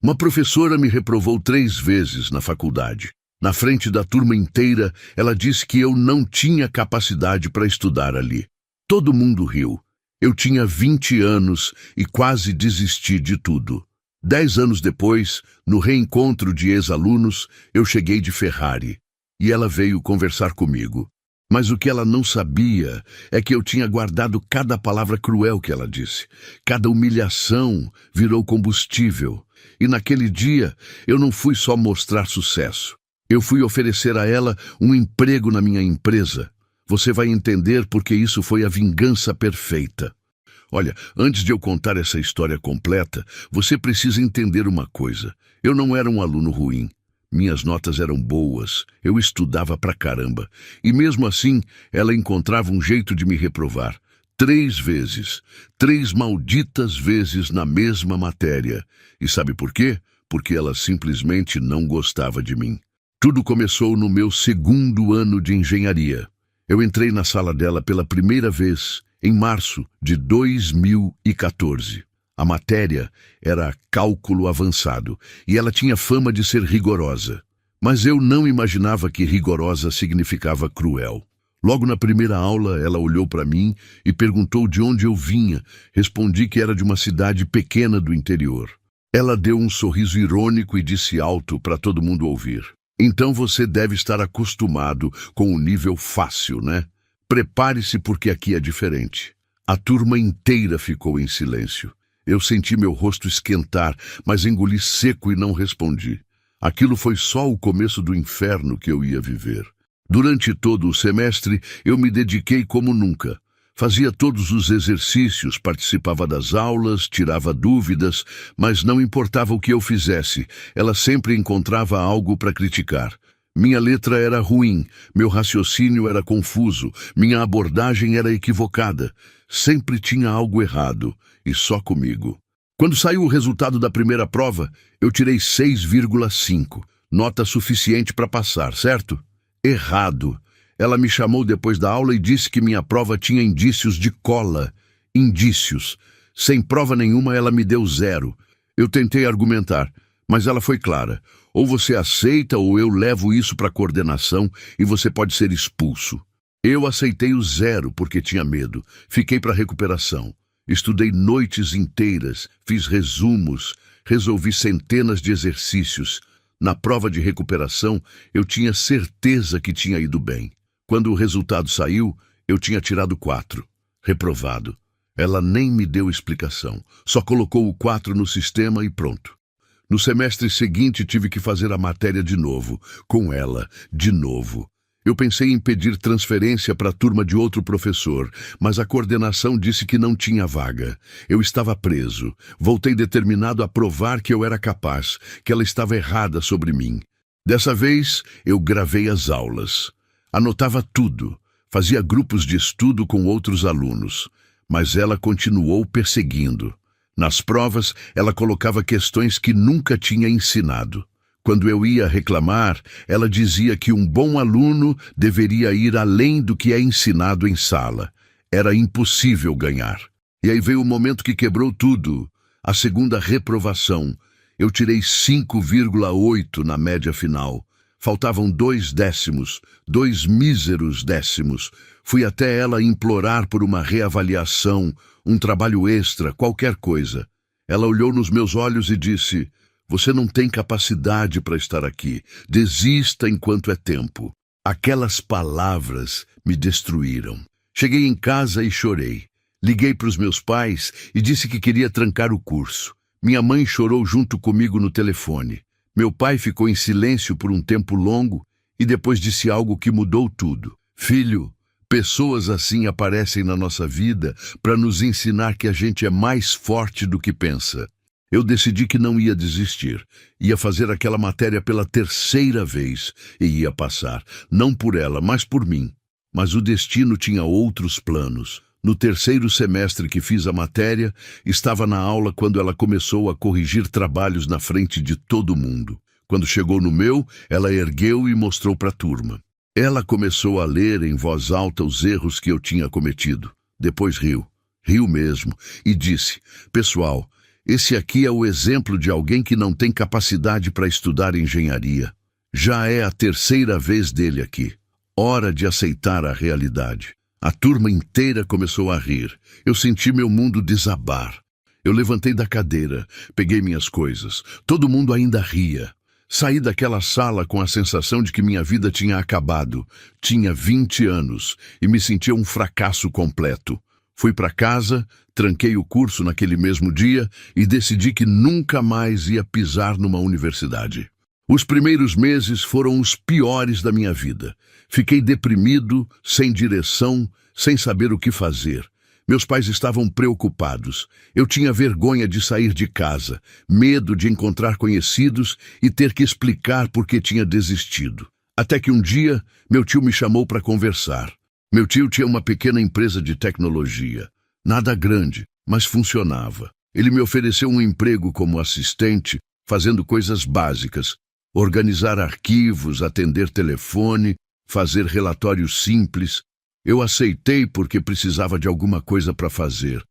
Uma professora me reprovou 3 vezes na faculdade. Na frente da turma inteira, ela disse que eu não tinha capacidade para estudar ali. Todo mundo riu. Eu tinha 20 anos e quase desisti de tudo. 10 anos depois, no reencontro de ex-alunos, eu cheguei de Ferrari. E ela veio conversar comigo. Mas o que ela não sabia é que eu tinha guardado cada palavra cruel que ela disse. Cada humilhação virou combustível. E naquele dia, eu não fui só mostrar sucesso. Eu fui oferecer a ela um emprego na minha empresa. Você vai entender porque isso foi a vingança perfeita. Olha, antes de eu contar essa história completa, você precisa entender uma coisa. Eu não era um aluno ruim. Minhas notas eram boas, eu estudava pra caramba. E mesmo assim, ela encontrava um jeito de me reprovar. 3 vezes. 3 malditas vezes na mesma matéria. E sabe por quê? Porque ela simplesmente não gostava de mim. Tudo começou no meu 2º ano de engenharia. Eu entrei na sala dela pela primeira vez em março de 2014. A matéria era cálculo avançado e ela tinha fama de ser rigorosa. Mas eu não imaginava que rigorosa significava cruel. Logo na primeira aula, ela olhou para mim e perguntou de onde eu vinha. Respondi que era de uma cidade pequena do interior. Ela deu um sorriso irônico e disse alto para todo mundo ouvir: "Então você deve estar acostumado com o nível fácil, né? Prepare-se porque aqui é diferente." A turma inteira ficou em silêncio. Eu senti meu rosto esquentar, mas engoli seco e não respondi. Aquilo foi só o começo do inferno que eu ia viver. Durante todo o semestre, eu me dediquei como nunca. Fazia todos os exercícios, participava das aulas, tirava dúvidas, mas não importava o que eu fizesse, ela sempre encontrava algo para criticar. Minha letra era ruim, meu raciocínio era confuso, minha abordagem era equivocada. Sempre tinha algo errado, e só comigo. Quando saiu o resultado da primeira prova, eu tirei 6,5, nota suficiente para passar, certo? Errado. Ela me chamou depois da aula e disse que minha prova tinha indícios de cola. Indícios. Sem prova nenhuma, ela me deu 0. Eu tentei argumentar, mas ela foi clara. Ou você aceita ou eu levo isso para a coordenação e você pode ser expulso. Eu aceitei o 0 porque tinha medo. Fiquei para recuperação. Estudei noites inteiras, fiz resumos, resolvi centenas de exercícios. Na prova de recuperação, eu tinha certeza que tinha ido bem. Quando o resultado saiu, eu tinha tirado 4. Reprovado. Ela nem me deu explicação. Só colocou o 4 no sistema e pronto. No semestre seguinte, tive que fazer a matéria de novo. Com ela, de novo. Eu pensei em pedir transferência para a turma de outro professor, mas a coordenação disse que não tinha vaga. Eu estava preso. Voltei determinado a provar que eu era capaz, que ela estava errada sobre mim. Dessa vez, eu gravei as aulas. Anotava tudo. Fazia grupos de estudo com outros alunos. Mas ela continuou perseguindo. Nas provas, ela colocava questões que nunca tinha ensinado. Quando eu ia reclamar, ela dizia que um bom aluno deveria ir além do que é ensinado em sala. Era impossível ganhar. E aí veio o momento que quebrou tudo. A segunda reprovação. Eu tirei 5,8 na média final. Faltavam 2 décimos, 2 míseros décimos. Fui até ela implorar por uma reavaliação, um trabalho extra, qualquer coisa. Ela olhou nos meus olhos e disse: "Você não tem capacidade para estar aqui. Desista enquanto é tempo." Aquelas palavras me destruíram. Cheguei em casa e chorei. Liguei para os meus pais e disse que queria trancar o curso. Minha mãe chorou junto comigo no telefone. Meu pai ficou em silêncio por um tempo longo e depois disse algo que mudou tudo. "Filho, pessoas assim aparecem na nossa vida para nos ensinar que a gente é mais forte do que pensa." Eu decidi que não ia desistir. Ia fazer aquela matéria pela 3ª vez e ia passar. Não por ela, mas por mim. Mas o destino tinha outros planos. No 3º semestre que fiz a matéria, estava na aula quando ela começou a corrigir trabalhos na frente de todo mundo. Quando chegou no meu, ela ergueu e mostrou para a turma. Ela começou a ler em voz alta os erros que eu tinha cometido. Depois riu. Riu mesmo. E disse: "Pessoal, Esse aqui é o exemplo de alguém que não tem capacidade para estudar engenharia. Já é a terceira vez dele aqui. Hora de aceitar a realidade. A turma inteira começou a rir. Eu senti meu mundo desabar. Eu levantei da cadeira, peguei minhas coisas. Todo mundo ainda ria. Saí daquela sala com a sensação de que minha vida tinha acabado. Tinha 20 anos e me sentia um fracasso completo. Fui para casa, tranquei o curso naquele mesmo dia e decidi que nunca mais ia pisar numa universidade. Os primeiros meses foram os piores da minha vida. Fiquei deprimido, sem direção, sem saber o que fazer. Meus pais estavam preocupados. Eu tinha vergonha de sair de casa, medo de encontrar conhecidos e ter que explicar por que tinha desistido. Até que um dia, meu tio me chamou para conversar. Meu tio tinha uma pequena empresa de tecnologia. Nada grande, mas funcionava. Ele me ofereceu um emprego como assistente, fazendo coisas básicas. Organizar arquivos, atender telefone, fazer relatórios simples. Eu aceitei porque precisava de alguma coisa para fazer.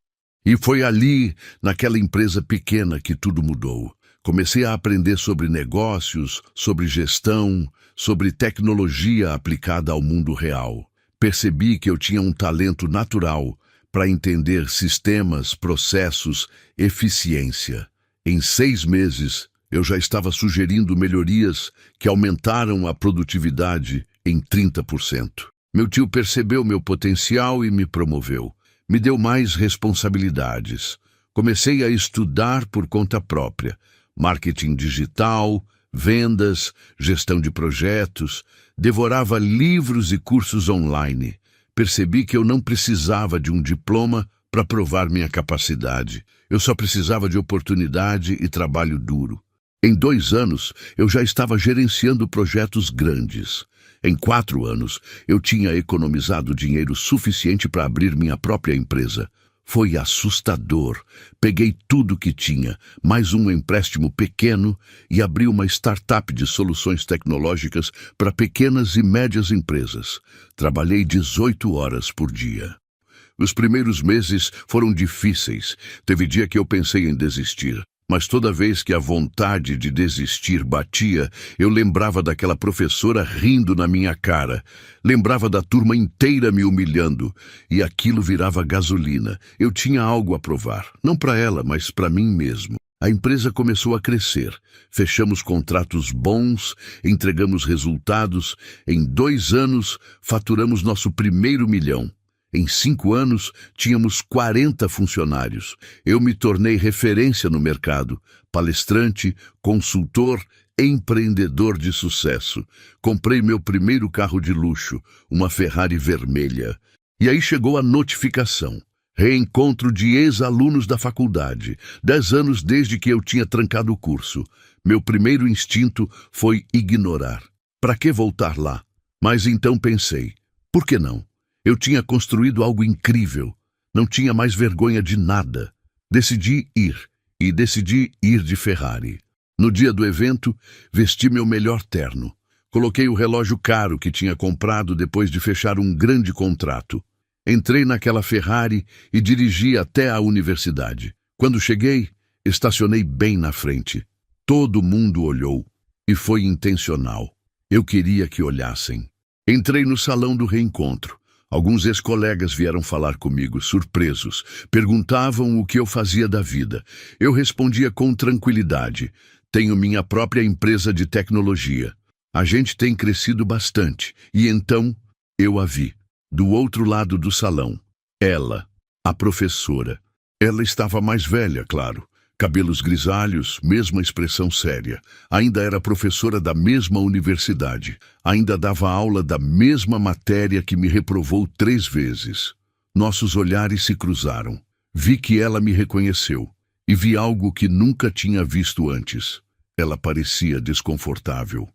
E foi ali, naquela empresa pequena, que tudo mudou. Comecei a aprender sobre negócios, sobre gestão, sobre tecnologia aplicada ao mundo real. Percebi que eu tinha um talento natural para entender sistemas, processos, eficiência. Em 6 meses, eu já estava sugerindo melhorias que aumentaram a produtividade em 30%. Meu tio percebeu meu potencial e me promoveu. Me deu mais responsabilidades. Comecei a estudar por conta própria. Marketing digital, vendas, gestão de projetos. Devorava livros e cursos online. Percebi que eu não precisava de um diploma para provar minha capacidade. Eu só precisava de oportunidade e trabalho duro. Em 2 anos, eu já estava gerenciando projetos grandes. Em 4 anos, eu tinha economizado dinheiro suficiente para abrir minha própria empresa. Foi assustador. Peguei tudo que tinha, mais um empréstimo pequeno e abri uma startup de soluções tecnológicas para pequenas e médias empresas. Trabalhei 18 horas por dia. Os primeiros meses foram difíceis. Teve dia que eu pensei em desistir. Mas toda vez que a vontade de desistir batia, eu lembrava daquela professora rindo na minha cara. Lembrava da turma inteira me humilhando. E aquilo virava gasolina. Eu tinha algo a provar. Não para ela, mas para mim mesmo. A empresa começou a crescer. Fechamos contratos bons, entregamos resultados. Em 2 anos, faturamos nosso primeiro milhão. Em 5 anos, tínhamos 40 funcionários. Eu me tornei referência no mercado, palestrante, consultor, empreendedor de sucesso. Comprei meu primeiro carro de luxo, uma Ferrari vermelha. E aí chegou a notificação. Reencontro de ex-alunos da faculdade. 10 anos desde que eu tinha trancado o curso. Meu primeiro instinto foi ignorar. Para que voltar lá? Mas então pensei, por que não? Eu tinha construído algo incrível. Não tinha mais vergonha de nada. Decidi ir. E decidi ir de Ferrari. No dia do evento, vesti meu melhor terno. Coloquei o relógio caro que tinha comprado depois de fechar um grande contrato. Entrei naquela Ferrari e dirigi até a universidade. Quando cheguei, estacionei bem na frente. Todo mundo olhou. E foi intencional. Eu queria que olhassem. Entrei no salão do reencontro. Alguns ex-colegas vieram falar comigo, surpresos. Perguntavam o que eu fazia da vida. Eu respondia com tranquilidade. Tenho minha própria empresa de tecnologia. A gente tem crescido bastante. E então, eu a vi. Do outro lado do salão. Ela, a professora. Ela estava mais velha, claro. Cabelos grisalhos, mesma expressão séria. Ainda era professora da mesma universidade. Ainda dava aula da mesma matéria que me reprovou 3 vezes. Nossos olhares se cruzaram. Vi que ela me reconheceu. E vi algo que nunca tinha visto antes. Ela parecia desconfortável.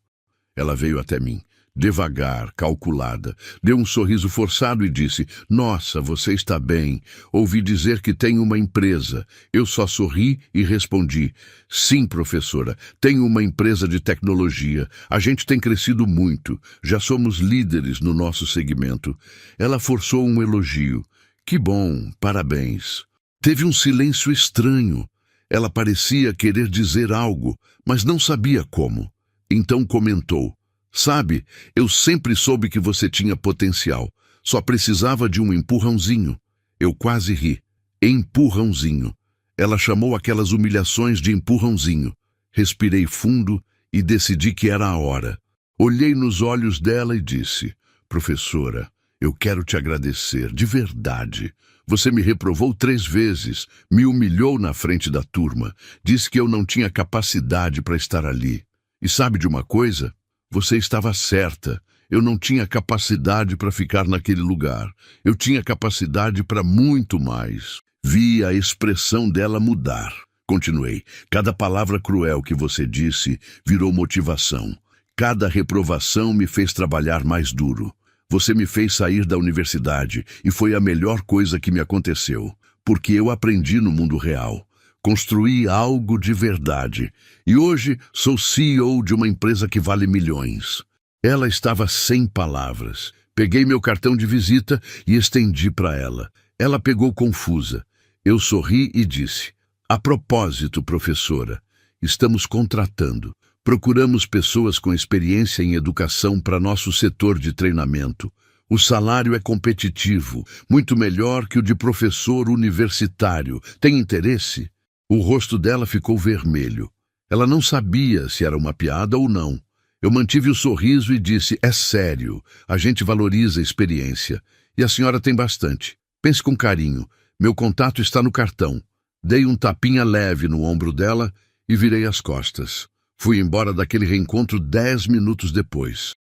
Ela veio até mim. Devagar, calculada, deu um sorriso forçado e disse, nossa, você está bem. Ouvi dizer que tem uma empresa. Eu só sorri e respondi, sim, professora, tenho uma empresa de tecnologia. A gente tem crescido muito. Já somos líderes no nosso segmento. Ela forçou um elogio. Que bom, parabéns. Teve um silêncio estranho. Ela parecia querer dizer algo, mas não sabia como. Então comentou: "Sabe, eu sempre soube que você tinha potencial. Só precisava de um empurrãozinho." Eu quase ri. Empurrãozinho. Ela chamou aquelas humilhações de empurrãozinho. Respirei fundo e decidi que era a hora. Olhei nos olhos dela e disse: "Professora, eu quero te agradecer, de verdade. Você me reprovou 3 vezes, me humilhou na frente da turma, disse que eu não tinha capacidade para estar ali. E sabe de uma coisa? Você estava certa. Eu não tinha capacidade para ficar naquele lugar. Eu tinha capacidade para muito mais." Vi a expressão dela mudar. Continuei: "Cada palavra cruel que você disse virou motivação. Cada reprovação me fez trabalhar mais duro. Você me fez sair da universidade e foi a melhor coisa que me aconteceu, porque eu aprendi no mundo real. Construí algo de verdade e hoje sou CEO de uma empresa que vale milhões." Ela estava sem palavras. Peguei meu cartão de visita e estendi para ela. Ela pegou confusa. Eu sorri e disse: "A propósito, professora, estamos contratando. Procuramos pessoas com experiência em educação para nosso setor de treinamento. O salário é competitivo, muito melhor que o de professor universitário. Tem interesse?" O rosto dela ficou vermelho. Ela não sabia se era uma piada ou não. Eu mantive o sorriso e disse: "É sério, a gente valoriza a experiência. E a senhora tem bastante. Pense com carinho. Meu contato está no cartão." Dei um tapinha leve no ombro dela e virei as costas. Fui embora daquele reencontro 10 minutos depois.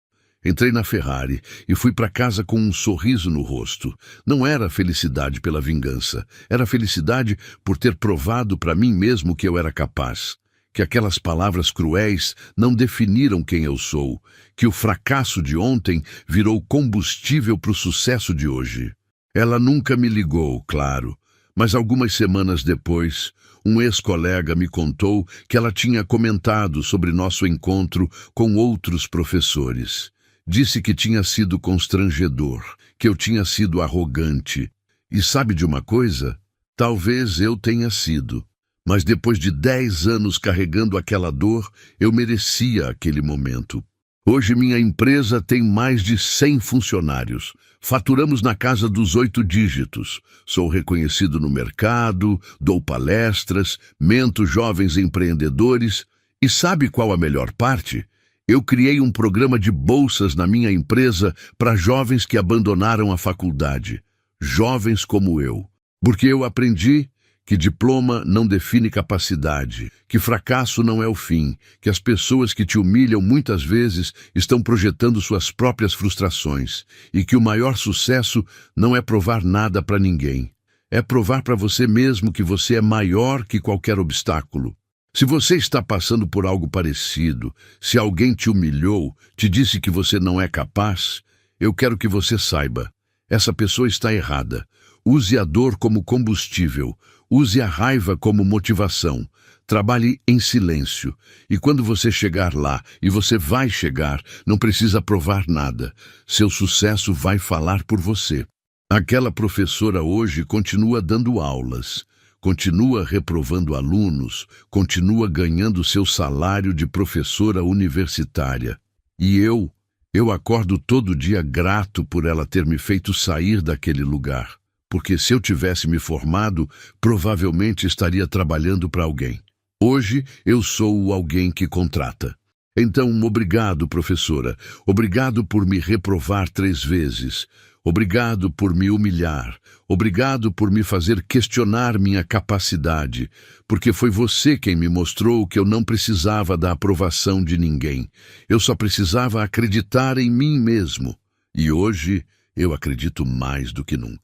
Entrei na Ferrari e fui para casa com um sorriso no rosto. Não era felicidade pela vingança, era felicidade por ter provado para mim mesmo que eu era capaz. Que aquelas palavras cruéis não definiram quem eu sou, que o fracasso de ontem virou combustível para o sucesso de hoje. Ela nunca me ligou, claro, mas algumas semanas depois, um ex-colega me contou que ela tinha comentado sobre nosso encontro com outros professores. Disse que tinha sido constrangedor, que eu tinha sido arrogante. E sabe de uma coisa? Talvez eu tenha sido. Mas depois de 10 anos carregando aquela dor, eu merecia aquele momento. Hoje minha empresa tem mais de 100 funcionários. Faturamos na casa dos 8 dígitos. Sou reconhecido no mercado, dou palestras, mento jovens empreendedores. E sabe qual a melhor parte? Eu criei um programa de bolsas na minha empresa para jovens que abandonaram a faculdade. Jovens como eu. Porque eu aprendi que diploma não define capacidade, que fracasso não é o fim, que as pessoas que te humilham muitas vezes estão projetando suas próprias frustrações e que o maior sucesso não é provar nada para ninguém. É provar para você mesmo que você é maior que qualquer obstáculo. Se você está passando por algo parecido, se alguém te humilhou, te disse que você não é capaz, eu quero que você saiba, essa pessoa está errada. Use a dor como combustível, use a raiva como motivação. Trabalhe em silêncio. E quando você chegar lá, e você vai chegar, não precisa provar nada. Seu sucesso vai falar por você. Aquela professora hoje continua dando aulas, continua reprovando alunos, continua ganhando seu salário de professora universitária. E eu acordo todo dia grato por ela ter me feito sair daquele lugar. Porque se eu tivesse me formado, provavelmente estaria trabalhando para alguém. Hoje, eu sou o alguém que contrata. Então, obrigado, professora. Obrigado por me reprovar 3 vezes. Obrigado por me humilhar. Obrigado por me fazer questionar minha capacidade. Porque foi você quem me mostrou que eu não precisava da aprovação de ninguém. Eu só precisava acreditar em mim mesmo. E hoje, eu acredito mais do que nunca.